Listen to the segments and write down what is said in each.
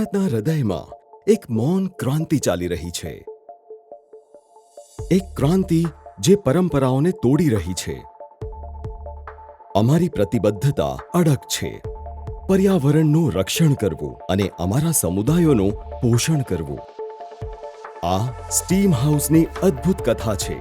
ભારતના હૃદયમાં એક મૌન ક્રાંતિ ચાલી રહી છે. એક ક્રાંતિ જે પરંપરાઓને તોડી રહી છે. અમારી પ્રતિબદ્ધતા અડગ છે. પર્યાવરણનું રક્ષણ કરવું અને અમારા સમુદાયોનું પોષણ કરવું. આ સ્ટીમ હાઉસની અદ્ભુત કથા છે.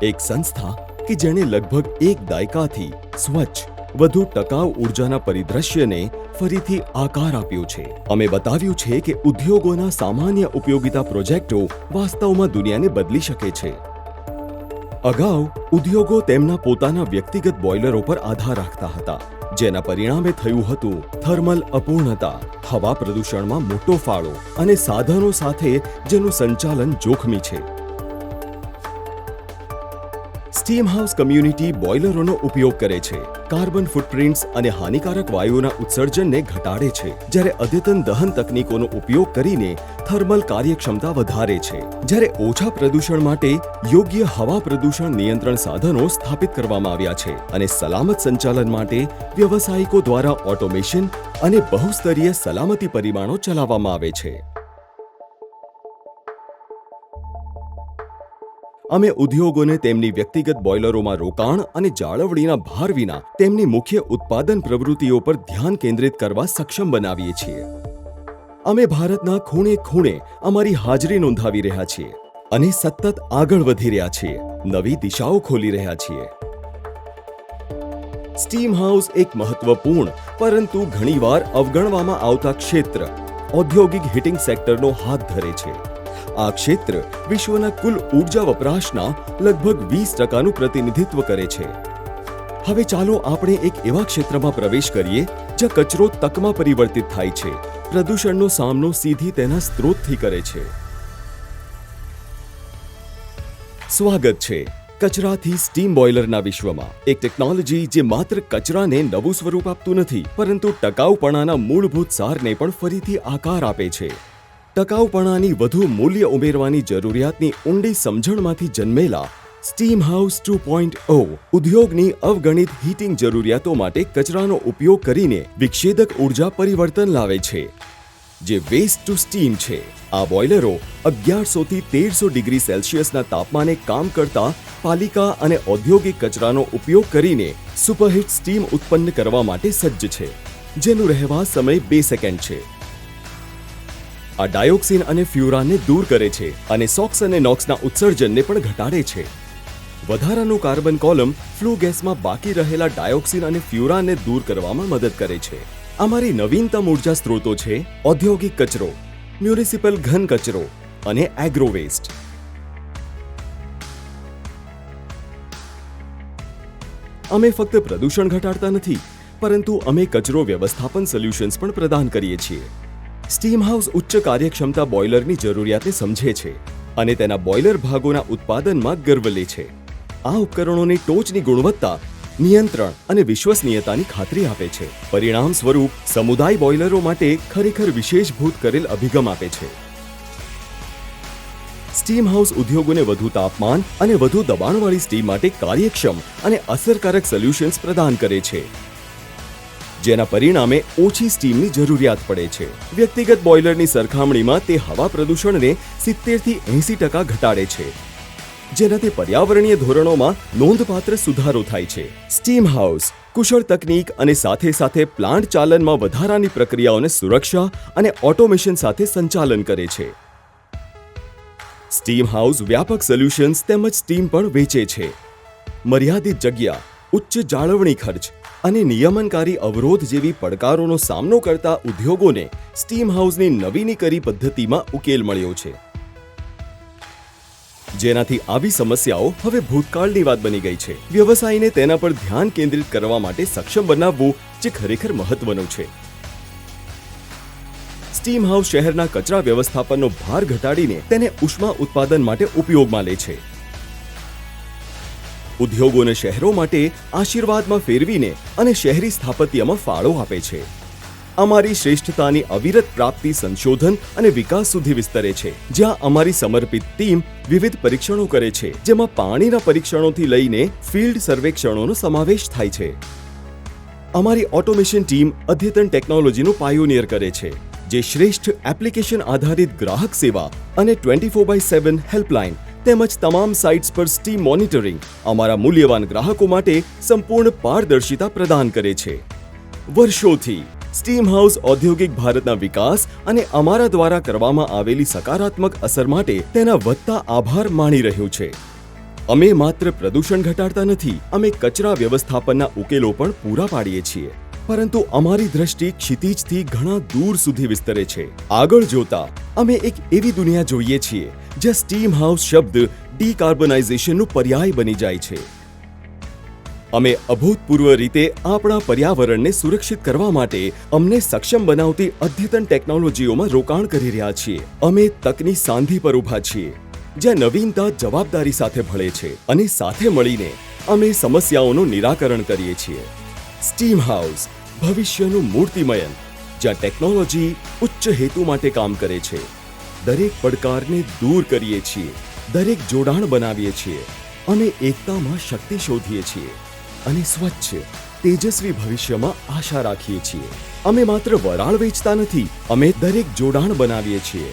એક સંસ્થા કે જેણે લગભગ એક દાયકાથી સ્વચ્છ, વધુ ટકાઉ ઉર્જાના પરિદ્રશ્યને ફરીથી આકાર આપ્યો છે. અમે બતાવ્યું છે કે ઉદ્યોગોના સામાન્ય ઉપયોગિતા પ્રોજેક્ટો વાસ્તવમાં દુનિયાને બદલી શકે છે. અગાઉ ઉદ્યોગો તેમના પોતાના વ્યક્તિગત બોઇલરો પર આધાર રાખતા હતા, જેના પરિણામે થયું હતું થર્મલ અપૂર્ણતા, હવા પ્રદૂષણમાં મોટો ફાળો અને સાધનો સાથે જેનું સંચાલન જોખમી છે. સ્ટીમ હાઉસ કમ્યુનિટી બોઇલરોનો ઉપયોગ કરે છે, કાર્બન ફૂટપ્રિન્ટ્સ અને હાનિકારક વાયુઓના ઉત્સર્જનને ઘટાડે છે, જ્યારે અદ્યતન દહન તકનીકોનો ઉપયોગ કરીને થર્મલ કાર્યક્ષમતા વધારે છે. જ્યારે ઓછા પ્રદૂષણ માટે યોગ્ય હવા પ્રદૂષણ નિયંત્રણ સાધનો સ્થાપિત કરવામાં આવ્યા છે અને સલામત સંચાલન માટે વ્યવસાયિકો દ્વારા ઓટોમેશન અને બહુસ્તરીય સલામતી પરિમાણો ચલાવવામાં આવે છે. અમે ઉદ્યોગોને તેમની વ્યક્તિગત બોઇલરોમાં રોકાણ અને જાળવણીના ભાર વિના તેમની મુખ્ય ઉત્પાદન પ્રવૃત્તિઓ પર ધ્યાન કેન્દ્રિત કરવા સક્ષમ બનાવીએ છીએ. અમે ભારતના ખૂણે ખૂણે અમારી હાજરી નોંધાવી રહ્યા છીએ અને સતત આગળ વધી રહ્યા છીએ, નવી દિશાઓ ખોલી રહ્યા છીએ. સ્ટીમ હાઉસ એક મહત્વપૂર્ણ પરંતુ ઘણીવાર અવગણવામાં આવતા ક્ષેત્ર, ઔદ્યોગિક હીટિંગ સેક્ટરનો હાથ ધરે છે. આ ક્ષેત્ર વિશ્વના કુલ ઊર્જા વપરાશના લગભગ 20%નું પ્રતિનિધિત્વ કરે છે. હવે ચાલો આપણે એક એવા ક્ષેત્રમાં પ્રવેશ કરીએ જ્યાં કચરો તકમાં પરિવર્તિત થાય છે, પ્રદૂષણનો સામનો સીધી તેના સ્ત્રોતથી કરે છે. સ્વાગત છે કચરાથી સ્ટીમ બોઇલરના વિશ્વમાં. એક ટેકનોલોજી જે માત્ર કચરાને નવું સ્વરૂપ આપતું નથી, પરંતુ ટકાઉપણાના મૂળભૂત સારને પણ ફરીથી આકાર આપે છે. ટકાઉપણાની વધુ મૂલ્ય ઉમેરવાની જરૂરિયાતની ઊંડી સમજણમાંથી જન્મેલા સ્ટીમ હાઉસ 2.0 ઉદ્યોગની અવગણિત હીટિંગ જરૂરિયાતો માટે કચરાનો ઉપયોગ કરીને વિક્ષેદક ઊર્જા પરિવર્તન લાવે છે, જે વેસ્ટ ટુ સ્ટીમ છે. આ બોઇલરો 1100 થી 1300 ડિગ્રી સેલ્સિયસના તાપમાને કામ કરતા પાલિકા અને ઔદ્યોગિક કચરાનો ઉપયોગ કરીને સુપરહીટ સ્ટીમ ઉત્પન્ન કરવા માટે સજ્જ છે, જેનું રહેવા સમય 2 સેકન્ડ છે. આ ડાયોક્સિન અને ફ્યુરાનને દૂર કરે છે અને સોક્સ અને નોક્સના ઉત્સર્જનને પણ ઘટાડે છે. વધારાનું કાર્બન કોલમ ફ્લુ ગેસમાં બાકી રહેલા ડાયોક્સિન અને ફ્યુરાનને દૂર કરવામાં મદદ કરે છે. અમારી નવીનતમ ઉર્જા સ્ત્રોતો છે ઔદ્યોગિક કચરો, મ્યુનિસિપલ ઘન કચરો અને એગ્રો વેસ્ટ. અમે ફક્ત પ્રદૂષણ ઘટાડતા નથી, પરંતુ અમે કચરો વ્યવસ્થાપન સોલ્યુશન્સ પણ પ્રદાન કરીએ છીએ. સ્ટીમ હાઉસ ઉચ્ચ કાર્યક્ષમતા બોઇલરની જરૂરિયાતને સમજે છે અને તેના બોઇલર ભાગોના ઉત્પાદનમાં ગર્વ લે છે. આ ઉપકરણોની ટોચની ગુણવત્તા, નિયંત્રણ અને વિશ્વસનીયતાની ખાતરી આપે છે. પરિણામ સ્વરૂપ સમુદાય બોઇલરો માટે ખરેખર વિશેષભૂત કરેલ અભિગમ આપે છે. સ્ટીમ હાઉસ ઉદ્યોગોને વધુ તાપમાન અને વધુ દબાણવાળી સ્ટીમ માટે કાર્યક્ષમ અને અસરકારક સોલ્યુશન્સ પ્રદાન કરે છે, જેના પરિણામે ઓછી સ્ટીમની જરૂરિયાત પડે છે. વ્યક્તિગત બોઇલરની સરખામણીમાં તે હવા પ્રદૂષણને 70 થી 80% ઘટાડે છે, જેનાથી પર્યાવરણીય ધોરણોમાં નોંધપાત્ર સુધારો થાય છે. સ્ટીમ હાઉસ કુશળ તકનીક અને સાથે સાથે પ્લાન્ટ ચાલનમાં વધારાની પ્રક્રિયાઓને સુરક્ષા અને ઓટોમેશન સાથે સંચાલન કરે છે. સ્ટીમ હાઉસ વ્યાપક સોલ્યુશન્સ તેમજ સ્ટીમ પણ વેચે છે. મર્યાદિત જગ્યા, ઉચ્ચ જાળવણી ખર્ચ અને નિયમનકારી અવરોધ જેવી પડકારોનો સામનો કરતા ઉદ્યોગોને સ્ટીમ હાઉસની નવીનીકરી પદ્ધતિમાં ઉકેલ મળ્યો છે, જેનાથી આવી સમસ્યાઓ હવે ભૂતકાળની વાત બની ગઈ છે. વ્યવસાયને તેના પર ધ્યાન કેન્દ્રિત કરવા માટે સક્ષમ બનાવવું જે ખરેખર મહત્વનું છે. સ્ટીમ હાઉસ શહેરના કચરા વ્યવસ્થાપનનો ભાર ઘટાડીને તેને ઉષ્મા ઉત્પાદન માટે ઉપયોગમાં લે છે. ઉદ્યોગોને શહેરો માટે આશીર્વાદમાં ફેરવીને અને શહેરી સ્થાપત્યમાં ફાળો આપે છે. અમારી શ્રેષ્ઠતાની અવિરત પ્રાપ્તિ સંશોધન અને વિકાસ સુધી વિસ્તરે છે, જ્યાં અમારી સમર્પિત ટીમ વિવિધ પરીક્ષણો કરે છે, જેમાં પાણીના પરીક્ષણોથી લઈને ફિલ્ડ સર્વેક્ષણોનો સમાવેશ થાય છે. અમારી ઓટોમેશન ટીમ અદ્યતન ટેકનોલોજીનું પાયોનિયર કરે છે, જે શ્રેષ્ઠ એપ્લિકેશન આધારિત ગ્રાહક સેવા અને 24/7 હેલ્પલાઇન તેમજ તમામ સાઇટ્સ પર સ્ટીમ મોનિટરિંગ અમારા મૂલ્યવાન ગ્રાહકો માટે સંપૂર્ણ પારદર્શિતા પ્રદાન કરે છે. વર્ષોથી સ્ટીમ હાઉસ ઔદ્યોગિક ભારતના વિકાસ અને અમારા દ્વારા કરવામાં આવેલી સકારાત્મક અસર માટે તેના વધતા આભાર માણી રહ્યું છે. અમે માત્ર પ્રદૂષણ ઘટાડતા નથી, અમે કચરા વ્યવસ્થાપનના ઉકેલો પણ પૂરા પાડીએ છીએ. પરંતુ અમારી દ્રષ્ટિ ક્ષિતિજથી ઘણા દૂર સુધી વિસ્તરે છે. આગળ જોતા અમે એક એવી દુનિયા જોઈએ છીએ જ્યાં સ્ટીમ હાઉસ શબ્દ ડીકાર્બનાઇઝેશનનું પર્યાય બની જાય છે. અમે અભૂતપૂર્વ રીતે આપણા પર્યાવરણને સુરક્ષિત કરવા માટે અમને સક્ષમ બનાવતી અદ્યતન ટેકનોલોજીઓમાં રોકાણ કરી રહ્યા છીએ. અમે તકની સાંધી પર ઊભા છીએ, જ્યાં નવીનતા જવાબદારી સાથે ભળે છે અને સાથે મળીને અમે સમસ્યાઓનું નિરાકરણ કરીએ છીએ. સ્ટીમ હાઉસ ભવિષ્યનું મૂર્તિમયન, જ્યાં ટેકનોલોજી ઉચ્ચ હેતુ માટે કામ કરે છે. દરેક પડકારને દૂર કરીએ છીએ, દરેક જોડાણ બનાવીએ છીએ. અમે એકતામાં શક્તિ શોધીએ છીએ અને સ્વચ્છ તેજસ્વી ભવિષ્યમાં આશા રાખીએ છીએ. અમે માત્ર વરાળ વેચતા નથી, અમે દરેક જોડાણ બનાવીએ છીએ.